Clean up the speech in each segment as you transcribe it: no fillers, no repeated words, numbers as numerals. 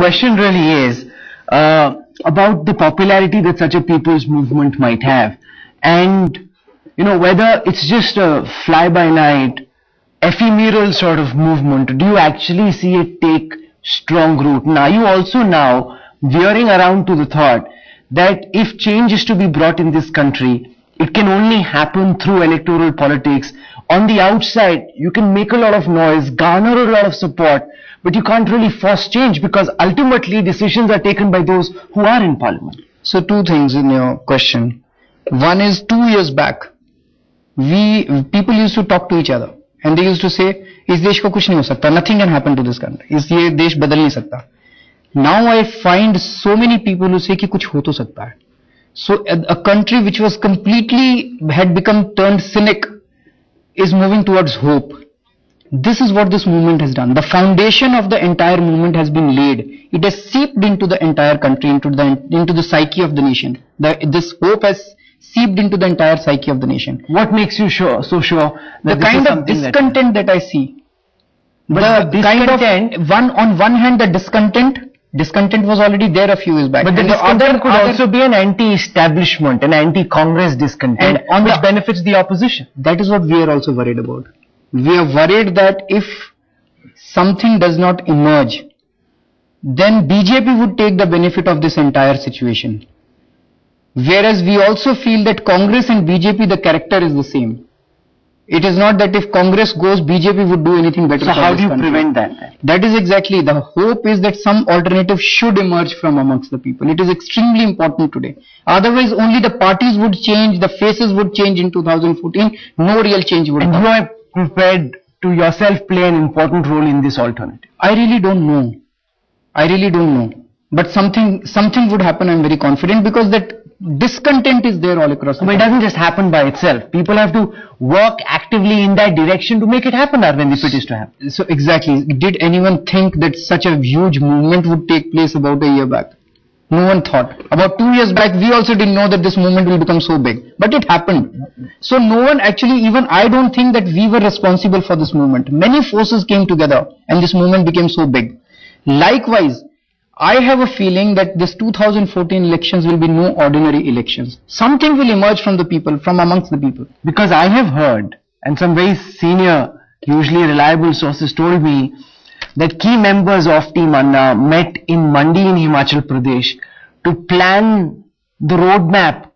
question really is about the popularity that such a people's movement might have, and whether it's just a fly-by-night, ephemeral sort of movement. Do you actually see it take strong root? Now, are you also now veering around to the thought that if change is to be brought in this country, it can only happen through electoral politics? On the outside, you can make a lot of noise, garner a lot of support, but you can't really force change because ultimately decisions are taken by those who are in parliament. So two things in your question. One is 2 years back, people used to talk to each other and they used to say, इस देश को कुछ नहीं हो सकता, nothing can happen to this country, ये देश बदल नहीं सकता. Now I find so many people who say कि कुछ हो तो सकता है. So a country which was completely had become turned cynic is moving towards hope. This is what this movement has done. The foundation of the entire movement has been laid. It has seeped into the entire country, into the psyche of the nation. This hope has seeped into the entire psyche of the nation. What makes you so sure that the kind of discontent that I see? But the kind of on one hand, the discontent was already there a few years back. But the discontent could also be an anti-establishment, an anti-Congress discontent, which benefits the opposition. That is what we are also worried about. We are worried that if something does not emerge, then BJP would take the benefit of this entire situation. Whereas we also feel that Congress and BJP, the character is the same. It is not that if Congress goes, BJP would do anything better. So how do you prevent that? That is exactly, the hope is that some alternative should emerge from amongst the people. It is extremely important today. Otherwise, only the parties would change, the faces would change in 2014, no real change would come. And you are prepared to yourself play an important role in this alternative? I really don't know. But something would happen, I'm very confident, because that discontent is there all across the country. But it doesn't just happen by itself. People have to work actively in that direction to make it happen, Arvind, if it is to happen. So exactly. Did anyone think that such a huge movement would take place about a year back? No one thought. About 2 years back, we also didn't know that this movement will become so big. But it happened. So no one actually, even I don't think that we were responsible for this movement. Many forces came together and this movement became so big. Likewise, I have a feeling that this 2014 elections will be no ordinary elections. Something will emerge from the people, from amongst the people. Because I have heard, and some very senior, usually reliable sources told me, that key members of Team Anna met in Mandi in Himachal Pradesh to plan the roadmap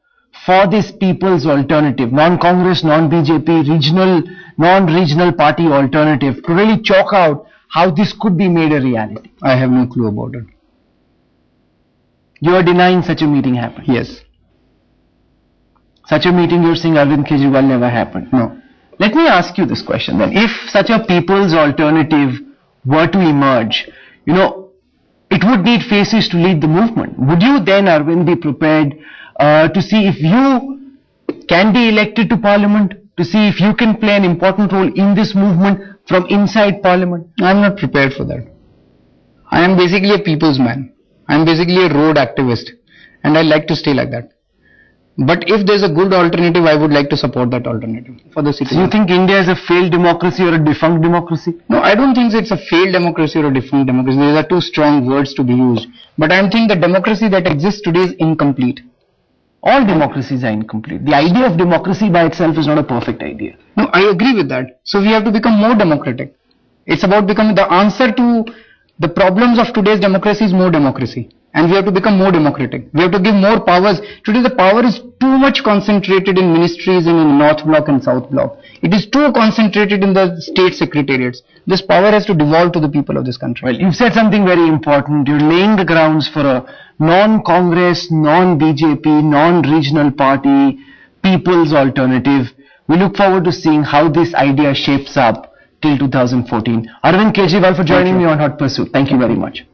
for this people's alternative, non-Congress, non-BJP, regional, non-regional party alternative, to really chalk out how this could be made a reality. I have no clue about it. You are denying such a meeting happened? Yes. Such a meeting you're saying Arvind Kejriwal never happened? No. Let me ask you this question then. If such a people's alternative were to emerge, it would need faces to lead the movement. Would you then, Arvind, be prepared to see if you can be elected to parliament, to see if you can play an important role in this movement from inside parliament? I'm not prepared for that. I am basically a people's man. I'm basically a road activist and I like to stay like that. But if there's a good alternative, I would like to support that alternative for the citizens. So you think India is a failed democracy or a defunct democracy? No, I don't think it's a failed democracy or a defunct democracy. These are two strong words to be used. But I think the democracy that exists today is incomplete. All democracies are incomplete. The idea of democracy by itself is not a perfect idea. No, I agree with that. So we have to become more democratic. It's about becoming the answer to the problems of today's democracy is more democracy. And we have to become more democratic. We have to give more powers. Today the power is too much concentrated in ministries and in North Block and South Block. It is too concentrated in the state secretariats. This power has to devolve to the people of this country. Well, you've said something very important. You're laying the grounds for a non-Congress, non-BJP, non-regional party, people's alternative. We look forward to seeing how this idea shapes up till 2014. Arvind Kejriwal for joining me on Hot Pursuit. Thank you very much.